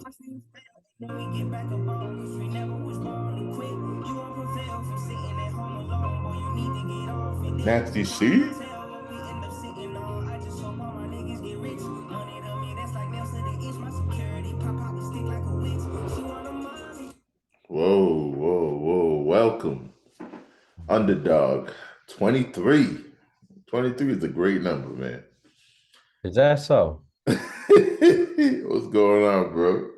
Then we get back up on, cause we never was born to quit. You won't prevail from sitting at home alone, boy, you need to get off and then Nasty C. tell what we end up sitting on. I just hope all my niggas get rich. Money to me, that's like nails to the itch. My security pop out the stick like a witch. She want a mommy. Whoa, whoa, whoa. Welcome. Underdog. 23. 23 is a great number, man. Is that so? What's going on, bro?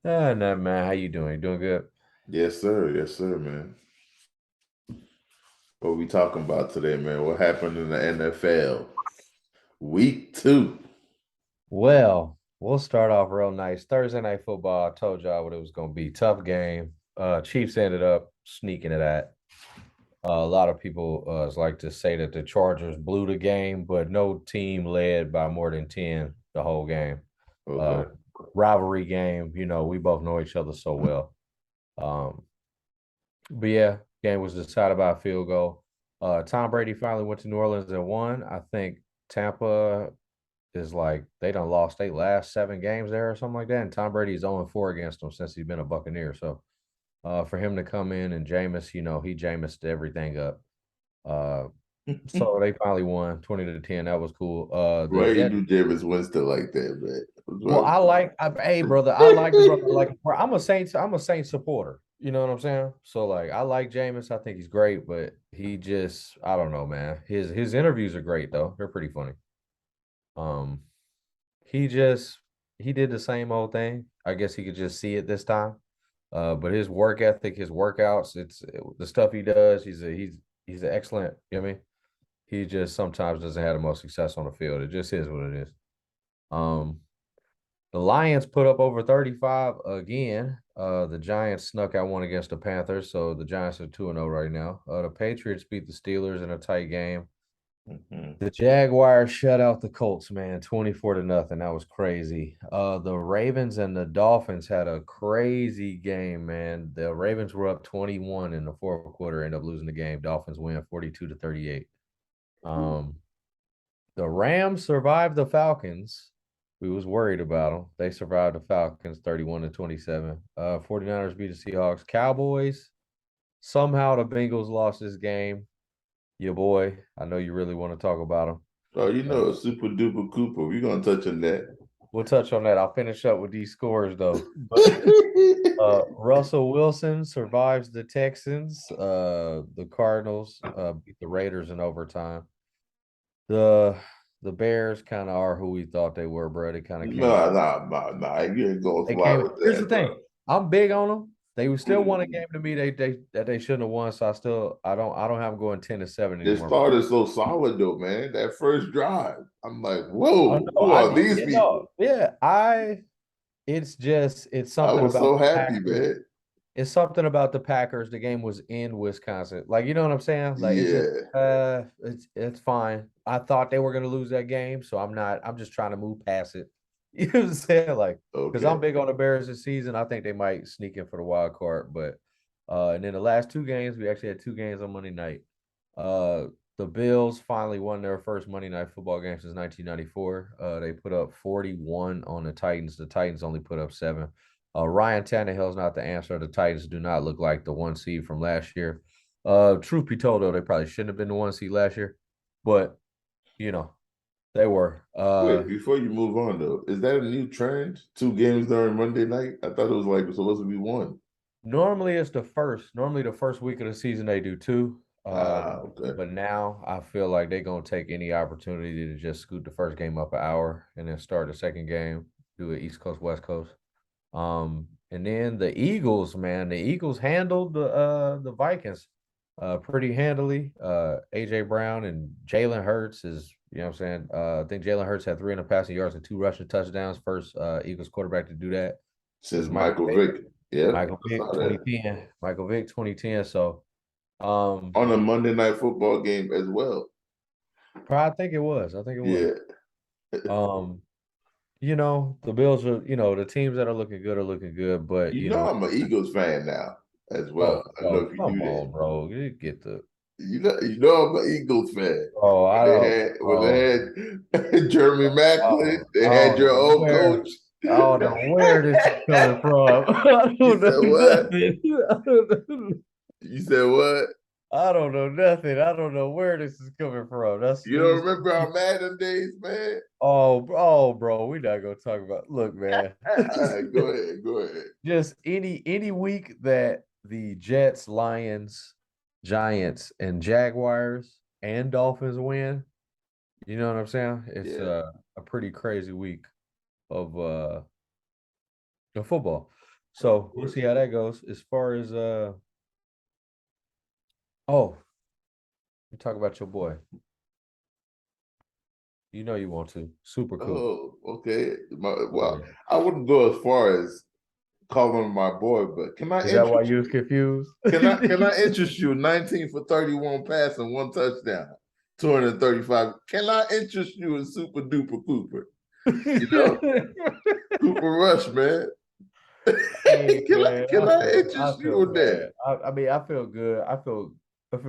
No, man. How you doing? Doing good? Yes, sir. Yes, sir, man. What we talking about today, man? What happened in the NFL? Week 2. Well, we'll start off real nice. Thursday night football. I told y'all what it was going to be. Tough game. Chiefs ended up sneaking it at. A lot of people like to say that the Chargers blew the game, but no team led by more than 10 the whole game. Okay. Rivalry game. We both know each other so well. But yeah, game was decided by a field goal. Tom Brady finally went to New Orleans and won. I think Tampa is like they done lost their last 7 games there or something like that. And Tom Brady is 0-4 against them since he's been a Buccaneer. So for him to come in and Jameis, he Jameised everything up. So they finally won 20-10. That was cool. Why you do Jameis Winston like that, man? Well, hey brother, I like the brother. Like I'm a Saints supporter. You know what I'm saying? So like I like Jameis. I think he's great, but he just I don't know, man. His interviews are great though. They're pretty funny. Um he did the same old thing. I guess he could just see it this time. But his work ethic, his workouts, the stuff he does, he's an excellent, you know what I mean? He just sometimes doesn't have the most success on the field. It just is what it is. The Lions put up over 35 again. The Giants snuck out one against the Panthers, so the Giants are 2-0 right now. The Patriots beat the Steelers in a tight game. The Jaguars shut out the Colts, man, 24-0. That was crazy. The Ravens and the Dolphins had a crazy game, man. The Ravens were up 21 in the fourth quarter, ended up losing the game. Dolphins win 42-38. The Rams survived the Falcons. We was worried about them. They survived the Falcons 31-27. 49ers beat the Seahawks. Cowboys, somehow the Bengals lost this game. Your boy, I know you really want to talk about him. Oh, Super Duper Cooper. We're going to touch on that. We'll touch on that. I'll finish up with these scores, though. Russell Wilson survives the Texans. The Cardinals beat the Raiders in overtime. The Bears kind of are who we thought they were, bro. They kind of came. Nah. You ain't going to fly with that. Here's the thing. I'm big on them. They still won a game to me that they shouldn't have won. So I don't have them going 10-7 anymore. They started so solid though, man. That first drive, I'm like, whoa, who are these people? It's something. I was so happy, man. It's something about the Packers. The game was in Wisconsin. Like, you know what I'm saying? Like, yeah. it's fine. I thought they were gonna lose that game, so I'm just trying to move past it. You know what I'm saying? Like, because I'm big on the Bears this season. I think they might sneak in for the wild card. But and then the last 2 games, we actually had 2 games on Monday night. The Bills finally won their first Monday Night Football game since 1994. They put up 41 on the Titans. The Titans only put up 7. Ryan Tannehill's not the answer. The Titans do not look like the 1 seed from last year. Truth be told, though, they probably shouldn't have been the 1 seed last year, but they were. Wait, before you move on though, is that a new trend? 2 games during Monday night? I thought it was like supposed to be 1. Normally it's the first. Normally the first week of the season they do 2. Okay. But now I feel like they're gonna take any opportunity to just scoot the first game up an hour and then start the second game, do it East Coast, West Coast. And then the Eagles, man, the Eagles handled the Vikings pretty handily. AJ Brown and Jalen Hurts is, you know what I'm saying? I think Jalen Hurts had 300 passing yards and 2 rushing touchdowns. First Eagles quarterback to do that since Michael Vick. Yeah, Michael Vick 2010. Michael Vick 2010. So on a Monday Night Football game as well. I think it was. Yeah. The Bills are, the teams that are looking good, but I'm an Eagles fan now as well. I don't know if you come knew on, that. bro. You get the I'm an Eagles fan. Oh, when they had Jeremy Macklin, they had your old coach. I don't know where this is coming from. I You don't said know what? nothing. You said what? I don't know nothing. I don't know where this is coming from. That's You don't remember our Madden days, man? oh, bro. We not gonna talk about. Look, man. All right, go ahead, go ahead. Just any week that the Jets, Lions, Giants, and Jaguars and Dolphins win, you know what I'm saying? It's Yeah. a pretty crazy week of football. So we'll see how that goes. As far as oh, you talk about your boy. You know you want to. Super cool. Oh, okay. Yeah. Well, I wouldn't go as far as calling him my boy, but can I Is that why interest you was confused? can I interest you 19 for 31 passing, 1 touchdown, 235? Can I interest you in Super Duper Cooper? You know, Cooper Rush, man. Hey man, Can I I interest you feel in that? bad. I mean, I feel good. I feel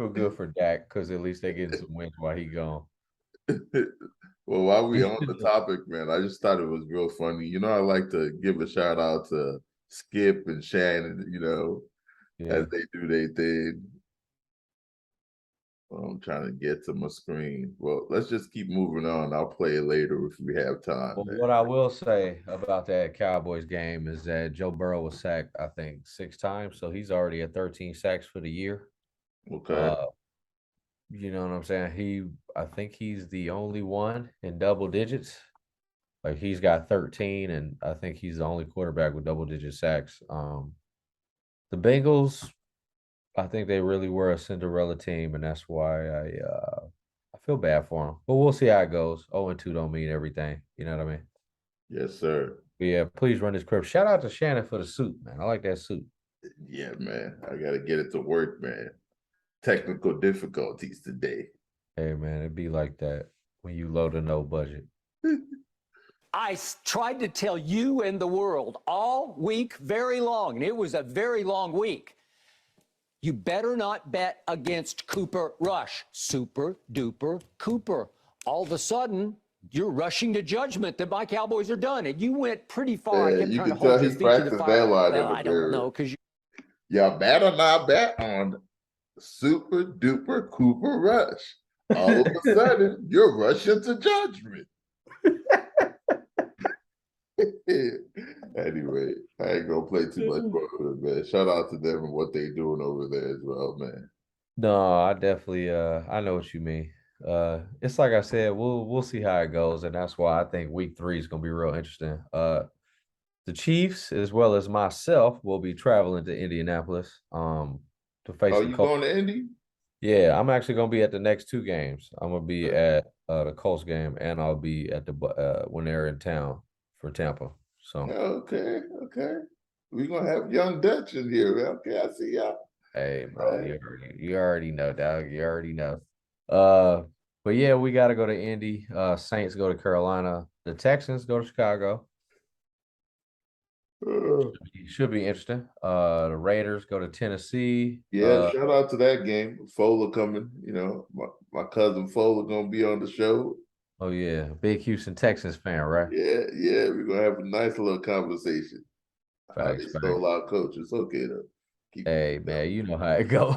good for Dak because at least they getting some wins while he gone. Well, while we He on the should topic, man, I just thought it was real funny. You know, I like to give a shout out to Skip and Shannon, yeah. as they do their thing. I'm trying to get to my screen. Well, let's just keep moving on. I'll play it later if we have time, Well, man. what I will say about that Cowboys game is that Joe Burrow was sacked, I think, 6 times, so he's already at 13 sacks for the year. Okay. Uh, you know what I'm saying? I think he's the only one in double digits. Like he's got 13, and I think he's the only quarterback with double digit sacks. The Bengals, I think they really were a Cinderella team, and that's why I feel bad for them. But we'll see how it goes. 0-2 don't mean everything. You know what I mean? Yes, sir. But yeah, please run this crib. Shout out to Shannon for the suit, man. I like that suit. Yeah, man. I got to get it to work, man. Technical difficulties today. Hey man, it'd be like that when you load a no budget. I tried to tell you and the world all week very long, and it was a very long week. You better not bet against Cooper Rush. Super duper Cooper. All of a sudden, you're rushing to judgment that my Cowboys are done. And you went pretty far. I kept You trying to can tell hold your he feet to the practiced fire. that line Well, in the I don't mirror. know, because Y'all better not bet on Super Duper Cooper Rush. All of a sudden, you're rushing to judgment. Anyway, I ain't gonna play too much more of it, man. Shout out to them and what they doing over there as well, man. No, I definitely I know what you mean. It's like I said, we'll see how it goes, and that's why I think week 3 is gonna be real interesting. The Chiefs, as well as myself, will be traveling to Indianapolis to face Oh, the you Colts. going to Indy? Yeah, I'm actually gonna be at the next 2 games. I'm gonna be at the Colts game, and I'll be at the when they're in town for Tampa. So Okay, okay. We're gonna have young Dutch in here, man. Okay, I see y'all. hey, All bro, right. you already know, dog. You already know. Uh, but yeah, we got to go to Indy. Saints go to Carolina. The Texans go to Chicago. Should be interesting. The Raiders go to Tennessee. Yeah, shout out to that game. Fowler coming. My cousin Fowler gonna be on the show. Oh yeah, big Houston Texans fan, right? Yeah, yeah. We're gonna have a nice little conversation. How they Facts, stole facts. our coach. It's okay though. Keep Hey man, you know how it go.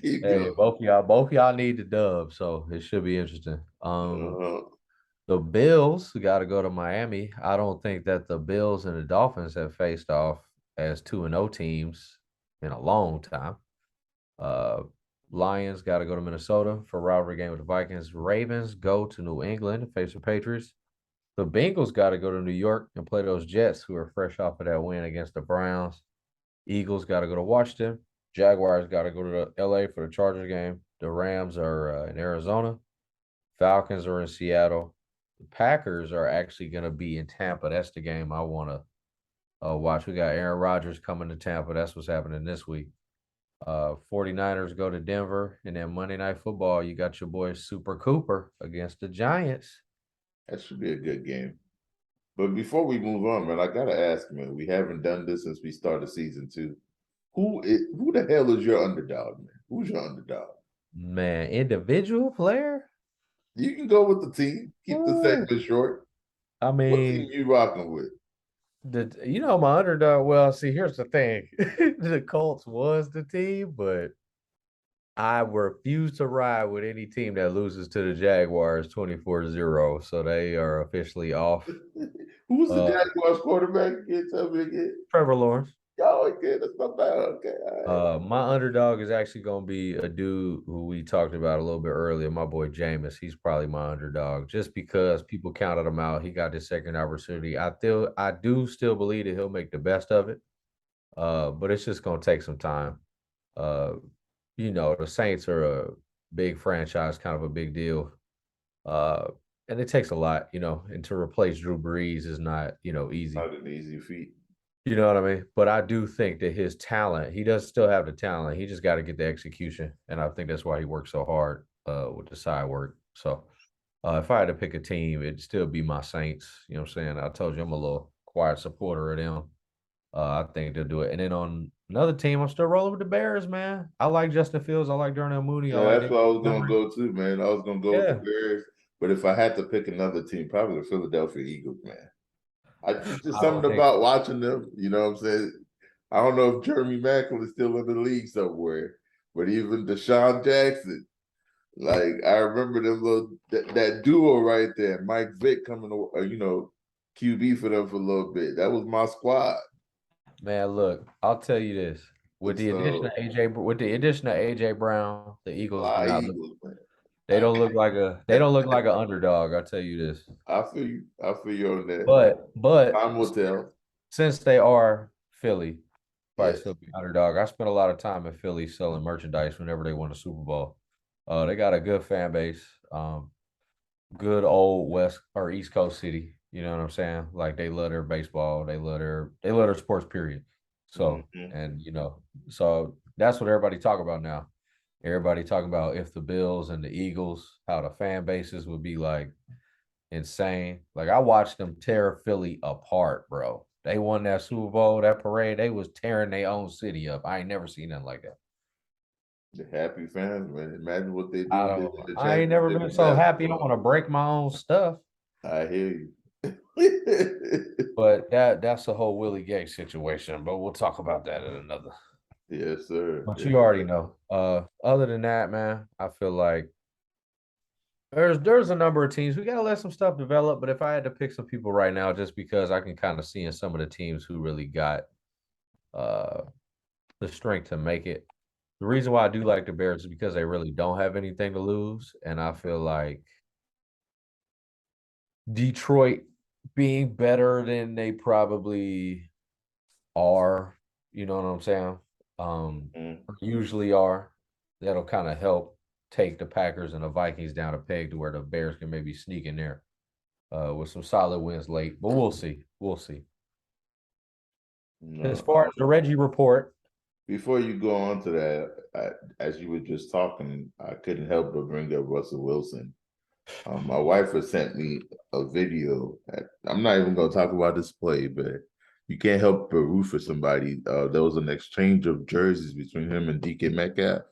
keep Hey, going. both y'all need the dub, so it should be interesting. Uh-huh. The Bills got to go to Miami. I don't think that the Bills and the Dolphins have faced off as 2-0 teams in a long time. Uh, Lions got to go to Minnesota for a rivalry game with the Vikings. Ravens go to New England to face the Patriots. The Bengals got to go to New York and play those Jets, who are fresh off of that win against the Browns. Eagles got to go to Washington. Jaguars got to go to LA for the Chargers game. The Rams are in Arizona. Falcons are in Seattle. The Packers are actually going to be in Tampa. That's the game I want to watch. We got Aaron Rodgers coming to Tampa. That's what's happening this week. 49ers go to Denver. And then Monday Night Football, you got your boy Super Cooper against the Giants. That should be a good game. But before we move on, man, I gotta ask, man. We haven't done this since we started season 2. Who the hell is your underdog, man? Who's your underdog? Man, individual player? You can go with the team. Keep the Ooh. segment short. I What team mean, you rocking with? my underdog. Well, see, here's the thing: the Colts was the team, but I refuse to ride with any team that loses to the Jaguars 24-0. So they are officially off. Who's the Uh, Jaguars quarterback again? Tell me again. Trevor Lawrence. Oh, okay, that's not bad. Okay, all right. My underdog is actually going to be a dude who we talked about a little bit earlier, my boy Jameis. He's probably my underdog just because people counted him out. He got his second opportunity. I do still believe that he'll make the best of it. But it's just going to take some time. Uh, the Saints are a big franchise, kind of a big deal. Uh, and it takes a lot, and to replace Drew Brees is not, easy. Not an easy feat. You know what I mean? But I do think that his talent, he does still have the talent. He just got to get the execution. And I think that's why he works so hard with the side work. So if I had to pick a team, it'd still be my Saints. You know what I'm saying? I told you I'm a little quiet supporter of them. I think they'll do it. And then on another team, I'm still rolling with the Bears, man. I like Justin Fields. I like Darnell Mooney. I Yeah, like that's David what I was gonna Montgomery. go to, man. I was gonna go with the Yeah. Bears, but if I had to pick another team, probably the Philadelphia Eagles, man. I just I don't something think about watching them, you know what I'm saying? I don't know if Jeremy Maclin is still in the league somewhere, but even Deshaun Jackson, like I remember that duo right there, Mike Vick coming to QB for them for a little bit. That was my squad. Man, look, I'll tell you this. With And the addition of so AJ Brown, the Eagles do fly not look Eagles, man. they don't look like an underdog, I'll tell you this. I feel you. I feel you on that. But Time will tell. since they are Philly, probably Yes. still be underdog. I spent a lot of time in Philly selling merchandise whenever they won a Super Bowl. They got a good fan base. Good old West or East Coast city. You know what I'm saying? Like they love their baseball. They love their sports, period. So, Mhm. and so that's what everybody talk about now. Everybody talking about if the Bills and the Eagles, how the fan bases would be like insane. Like I watched them tear Philly apart, bro. They won that Super Bowl, that parade. They was tearing their own city up. I ain't never seen nothing like that. The happy fans, man. Imagine what they I do if they don't. win the I ain't never championship been in so happy. I basketball. want to break my own stuff. I hear you. But that's a whole Willie Gay situation. But we'll talk about that in another. Yes, sir. But Yes, you already sir. know. Other than that, man, I feel like there's a number of teams. We gotta let some stuff develop. But if I had to pick some people right now, just because I can kind of see in some of the teams who really got uh the strength to make it. The reason why I do like the Bears is because they really don't have anything to lose, and I feel like Detroit being better than they probably are, you know what I'm saying? Mm. Usually are. That'll kind of help take the Packers and the Vikings down a peg to where the Bears can maybe sneak in there with some solid wins late. But we'll see. We'll see. As No. far as the Reggie report, Before you go on to that, as you were just talking, I couldn't help but bring up Russell Wilson. My wife has sent me a video. I'm not even going to talk about this play, but you can't help but root for somebody. There was an exchange of jerseys between him and DK Metcalf,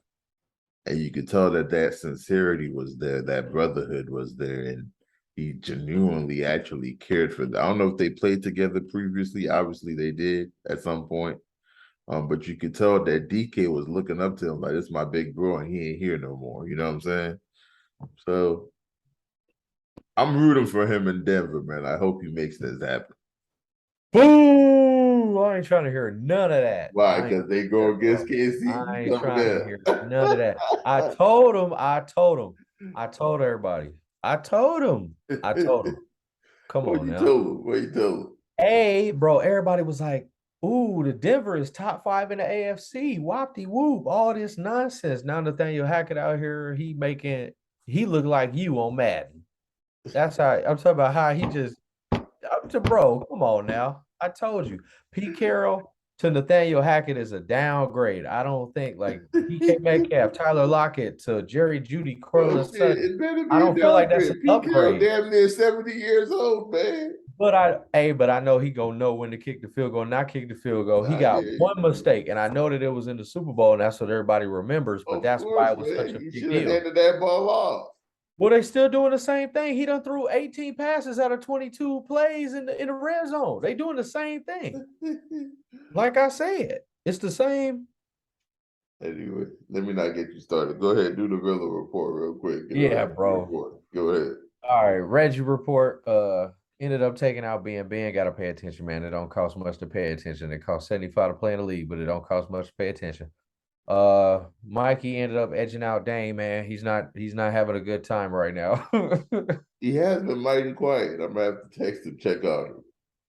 and you could tell that sincerity was there, that brotherhood was there, and he genuinely actually cared for them. I don't know if they played together previously. Obviously, they did at some point. But you could tell that DK was looking up to him like, "This is my big bro, and he ain't here no more." You know what I'm saying? So I'm rooting for him in Denver, man. I hope he makes this happen. boom! I ain't trying to hear none of that. Why? I ain't Because they there, go against bro. KC. I You ain't coming trying to there? hear none of that. I told everybody. I told them. Come What on you now. told him? What you told him? Hey, bro, everybody was like, ooh, the Denver is top 5 in the AFC. Whoop whoop. All this nonsense. Now Nathaniel Hackett out here, he look like you on Madden. That's how I'm talking about how he just bro, come on now. I told you. Pete Carroll to Nathaniel Hackett is a downgrade. I don't think like DK Metcalf, Tyler Lockett to Jerry Judy, Oh Cortland shit! Sutton. It better I be a don't feel like that's an downgrade. Pete Carroll upgrade. damn near 70 years old, man. But I know he gonna know when to kick the field goal, not kick the field goal. He I got hear you. one mistake, and I know that it was in the Super Bowl, and that's what everybody remembers. But Of that's why course, it was such man. a He big should have deal. handed that ball off. Well, they still doing the same thing. He done threw 18 passes out of 22 plays in the red zone. They doing the same thing. Like I said, it's the same. Anyway, let me not get you started. Go ahead, do the Villa report real quick. Yeah, bro. Report. Go ahead. All right, Reggie report. Ended up taking out Ben. Ben got to pay attention, man. It don't cost much to pay attention. It costs 75 to play in the league, but it don't cost much to pay attention. Mikey ended up edging out Dane, man. He's not having a good time right now. He has been mighty quiet. I'm gonna have to text him, check on him.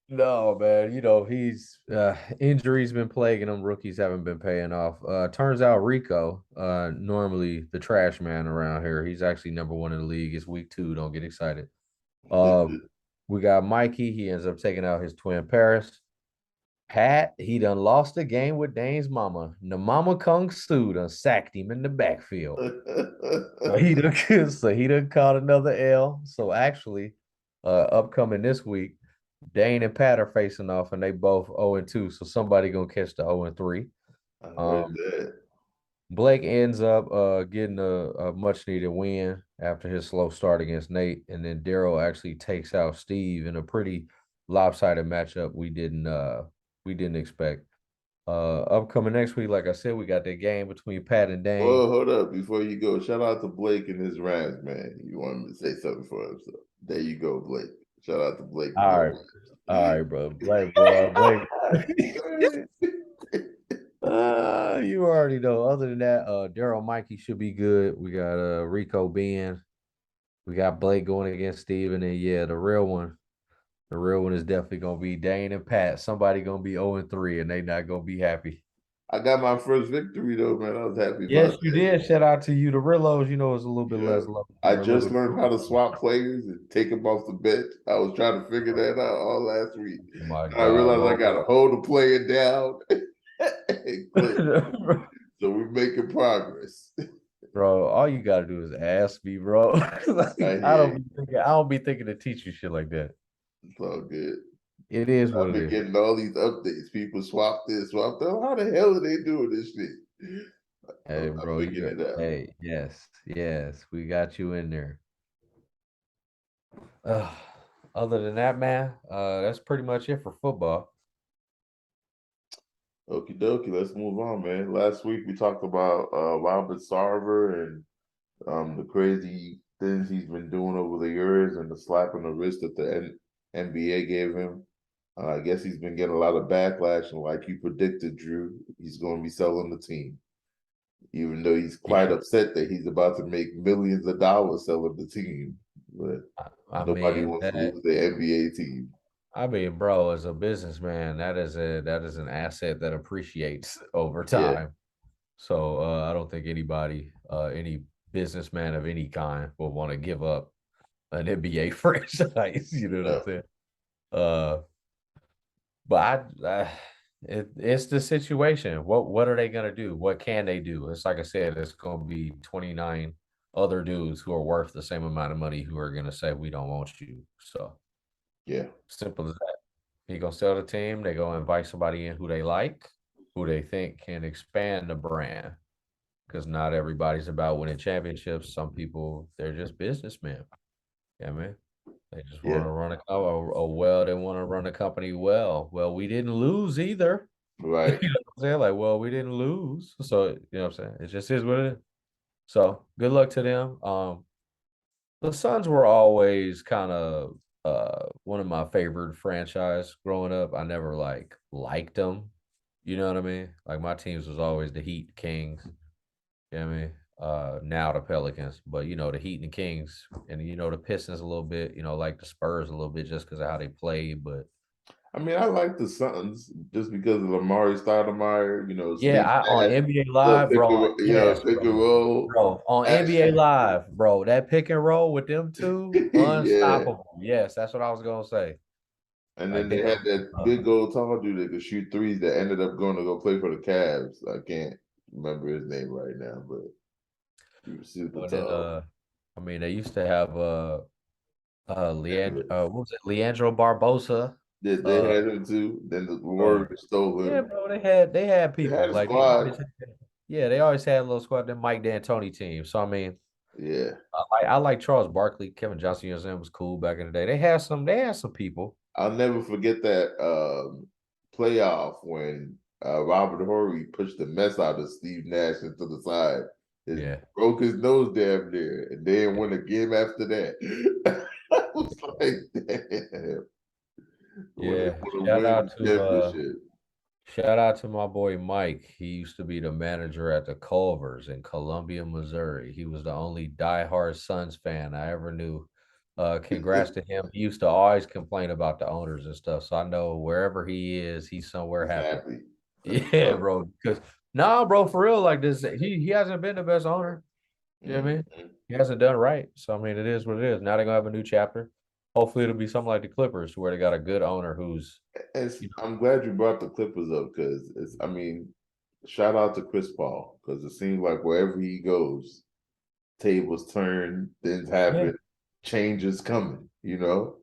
No, man. He's injuries been plaguing him. Rookies haven't been paying off. Turns out Rico, normally the trash man around here, he's actually number 1 in the league. It's week 2. Don't get excited. We got Mikey. He ends up taking out his twin Paris. Pat, he done lost the game with Dane's mama. The mama Kung Su done sacked him in the backfield. So he done caught another L. So actually, upcoming this week, Dane and Pat are facing off, and they both 0-2. So somebody gonna catch the 0-3. Blake ends up getting a much needed win after his slow start against Nate, and then Daryl actually takes out Steve in a pretty lopsided matchup we didn't expect. Upcoming next week, like I said, we got that game between Pat and Dane. Well, hold up before you go. Shout out to Blake and his Rams, man. You want him to say something for him, so there you go, Blake. Shout out to Blake. All right, bro. Blake, bro. You already know. Other than that, Daryl Mikey should be good. We got Rico Ben. We got Blake going against Steve, and then the real one is definitely gonna be Dane and Pat. Somebody gonna be 0-3, and they not gonna be happy. I got my first victory though, man. I was happy. Yes, you did. Shout out to you. The Rillos, it's a little bit less love. I just learned how to swap players and take them off the bench. I was trying to figure that out all last week. I realized I got to hold the player down. So we're making progress. Bro, all you gotta do is ask me, bro. I don't be thinking to teach you shit like that. It's all good. It is what I've it is. Getting all these updates. People swap this, swap that. How the hell are they doing this shit? Hey, bro. Hey, yes, we got you in there. Other than that, man, that's pretty much it for football. Okie dokie, let's move on, man. Last week we talked about Robert Sarver and the crazy things he's been doing over the years and the slap on the wrist that the NBA gave him. I guess he's been getting a lot of backlash, and like you predicted, Drew, he's going to be selling the team. Even though he's quite upset that he's about to make millions of dollars selling the team. But nobody wants to lose the NBA team. I mean, bro, as a businessman, that is an asset that appreciates over time. Yeah. So I don't think anybody, any businessman of any kind, will want to give up an NBA franchise. You know what I'm saying? But it's the situation. What are they gonna do? What can they do? It's like I said, it's gonna be 29 other dudes who are worth the same amount of money who are gonna say we don't want you. So yeah, simple as that. He gonna sell the team. They go invite somebody in who they like, who they think can expand the brand. Because not everybody's about winning championships. Some people, they're just businessmen. Yeah, man. They just want to run they want to run a company well. Well, we didn't lose either. Right. You know what I'm saying? Like, well, we didn't lose. So, you know what I'm saying? It just is what it is. So good luck to them. The Suns were always kind of one of my favorite franchise growing up. I never liked them. You know what I mean? Like my teams was always the Heat, Kings. You know what I mean? Now the Pelicans, but the Heat and the Kings, and the Pistons a little bit, like the Spurs a little bit just because of how they play. But I mean, I like the Suns just because of Amari Stoudemire. On NBA Live, bro. Pick and roll, bro. On NBA Live, bro. That pick and roll with them two, unstoppable. Yes, that's what I was gonna say. And then they had that big old tall dude that could shoot threes that ended up going to go play for the Cavs. I can't remember his name right now, but he was super tall. They used to have Leandro Barbosa. They had him too. Then the Warriors stole him. Yeah, bro. They had people they always had a squad. They always had a little squad. Then Mike D'Antoni team. So Yeah. I like Charles Barkley. Kevin Johnson, you know, what I'm saying, was cool back in the day. They had some people. I'll never forget that playoff when Robert Horry pushed the mess out of Steve Nash into the side. It Yeah. broke his nose damn near, and then won a game after that. I was like, damn. When they Yeah. want to Shout win out the to championship. shout out to my boy Mike. He used to be the manager at the Culvers in Columbia, Missouri. He was the only diehard Suns fan I ever knew. Congrats to him. He used to always complain about the owners and stuff. So I know wherever he is, he's somewhere He's happy. happy. Yeah, bro. Because nah, bro, for real, like this, he hasn't been the best owner. You know what I mean? Mhm. He hasn't done right. So I mean, it is what it is. Now they're gonna have a new chapter. Hopefully, it'll be something like the Clippers, where they got a good owner who's, you know, I'm glad you brought the Clippers up because it's. I mean, shout out to Chris Paul because it seems like wherever he goes, tables turn, things yeah, happen, change is coming. You know,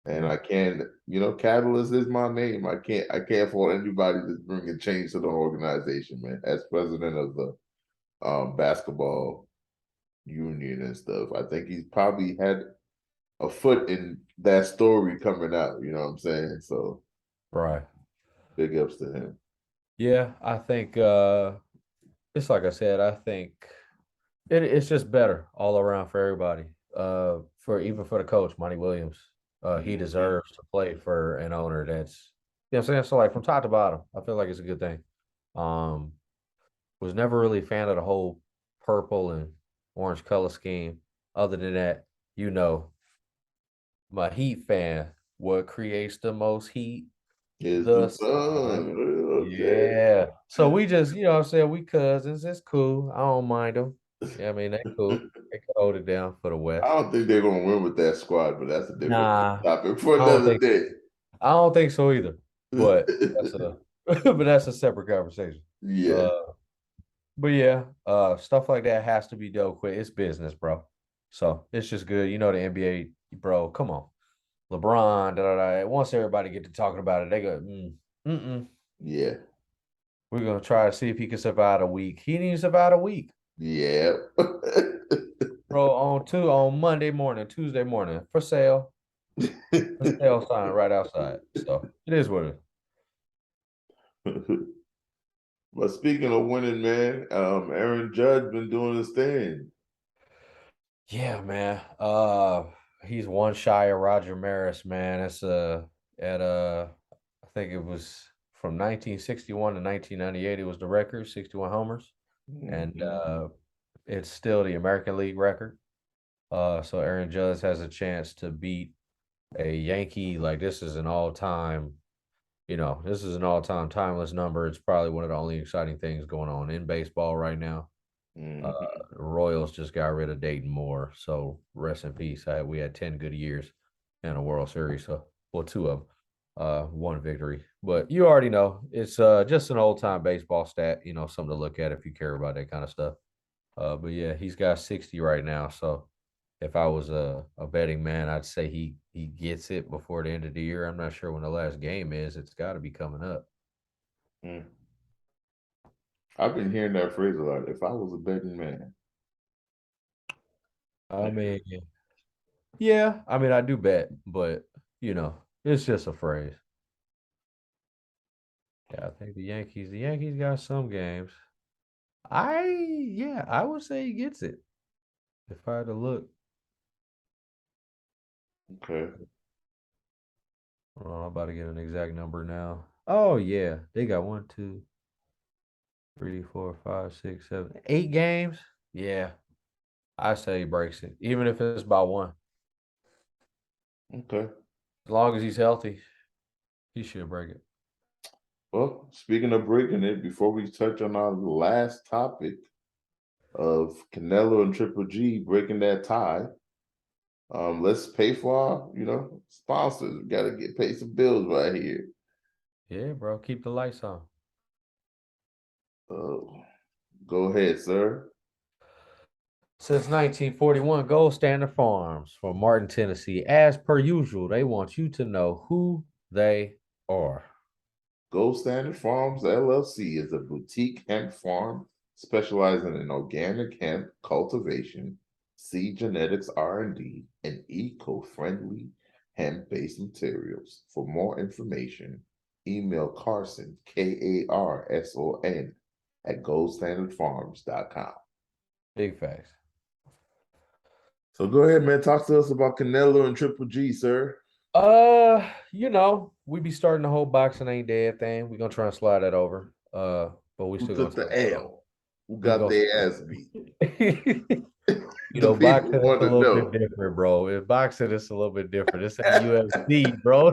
and I can't. You know, Catalyst is my name. I can't fault anybody that's bringing change to the organization, man. As president of the basketball union and stuff, I think he's probably had a foot in that story coming out. You know what I'm saying? So right. big ups to him. Yeah, I think it's like I said, I think it's just better all around for everybody. For even for the coach, Monty Williams. He Mhm. deserves to play for an owner that's, you know what I'm saying? So like from top to bottom, I feel like it's a good thing. Um, was never really a fan of the whole purple and orange color scheme. Other than that, you know, my Heat fan, what creates the most heat? Is the The sun. sun. Okay. Yeah. So we just, you know what I'm saying, we cousins. It's cool. I don't mind them. Yeah, I mean, they cool. They can hold it down for the I West. don't think they're gonna win with that squad, but that's a different Nah, topic for I don't another think day. I don't think so either. But that's a but that's a separate conversation. Yeah, Uh but yeah, stuff like that has to be dealt with. It's business, bro. So it's just good. You know the NBA, bro. Come on. LeBron, da, da, da. Once everybody get to talking about it, they go, mm-mm. yeah, We're gonna try to see if he can survive a week. He didn't even survive a week. yeah. Bro, on Monday morning, Tuesday morning, for sale sign right outside. So it is what it is. But speaking of winning, man, Aaron Judge been doing his thing. Yeah, man. He's one shy of Roger Maris, man. It's at I think it was from 1961 to 1998. It was the record, 61 homers, and Mhm. it's still the American League record. So Aaron Judge has a chance to beat a Yankee. Like this is an all-time, this is an all-time timeless number. It's probably one of the only exciting things going on in baseball right now. Mhm. The Royals just got rid of Dayton Moore, so rest in peace. We had 10 good years in a World Series, so well, two of them, one victory. But you already know it's just an old time baseball stat. Something to look at if you care about that kind of stuff. But yeah, he's got 60 right now. So if I was a betting man, I'd say he gets it before the end of the year. I'm not sure when the last game is. It's got to be coming up. Mm. I've been hearing that phrase a lot. If I was a betting man, I mean, yeah, I mean, I do bet, but it's just a phrase. Yeah, I think the Yankees got some games. Yeah, I would say he gets it if I had to look. okay. I'm about to get an exact number now. Oh yeah, they got 1, 2, 3, 4, 5, 6, 7, 8 games. Yeah, I say he breaks it, even if it's by one. Okay. As long as he's healthy, he should break it. Well, speaking of breaking it, before we touch on our last topic of Canelo and Triple G breaking that tie, let's pay for our, sponsors. We gotta get pay some bills right here. Yeah, bro, keep the lights on. Uh, go ahead, sir. Since 1941, Gold Standard Farms from Martin, Tennessee. As per usual, they want you to know who they are. Gold Standard Farms LLC is a boutique hemp farm specializing in organic hemp cultivation, seed genetics R&D, and eco-friendly hemp-based materials. For more information, email Carson, Karson, at goldstandardfarms.com. Big facts. So go ahead, man. Talk to us about Canelo and Triple G, sir. We be starting the whole boxing ain't dead thing. We're gonna try and slide that over. But we Who still took gonna the L? Who got their ass beat? The boxing people is want a to little know. bit different, bro. In boxing, it's a little bit different. It's ain't UFC, bro.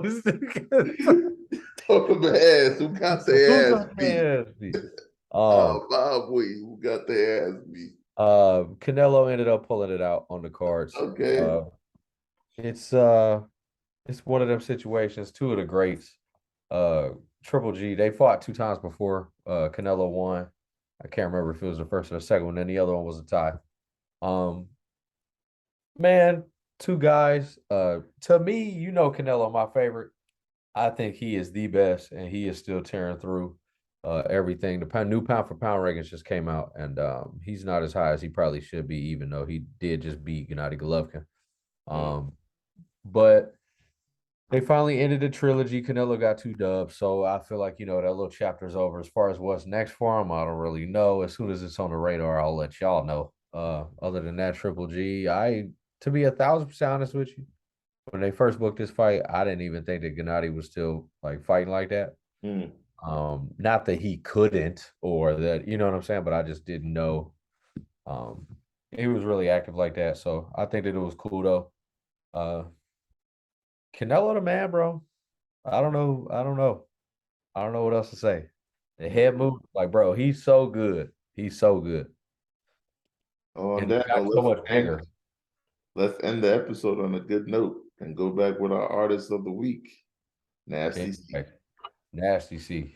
Talk about ass. Who got their ass beat? Bob Wee, who got their ass beat? Canelo ended up pulling it out on the cards. Okay. It's one of them situations. Two of the greats, Triple G, they fought 2 times before. Canelo won. I can't remember if it was the first or the second one. Then the other one was a tie. Man, two guys. To me, Canelo, my favorite. I think he is the best, and he is still tearing through everything. The new pound for pound rankings just came out, and he's not as high as he probably should be, even though he did just beat Gennady Golovkin. But they finally ended the trilogy. Canelo got 2 dubs, so I feel like that little chapter's over. As far as what's next for him, I don't really know. As soon as it's on the radar, I'll let y'all know. Other than that, Triple G, to be 1,000% honest with you, when they first booked this fight, I didn't even think that Gennady was still like fighting like that. Not that he couldn't or that, you know what I'm saying, but I just didn't know he was really active like that. So I think that it was cool though. Canelo the man, bro. I don't know. I don't know what else to say. The head move, like, bro, he's so good. He's so good. On And that got note, so much bigger. let's end the episode on a good note and go back with our artist of the week. Nasty C. Nasty C.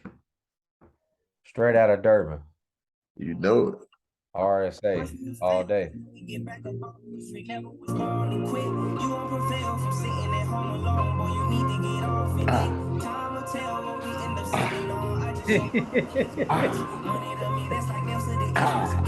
Straight out of Durban. You know it. RSA all day. Get back up off the street, never was born to quit. You won't prevail from sitting at home alone, boy. You need to get off and get time will tell what we end up sitting on. I just money to me, that's like nails to the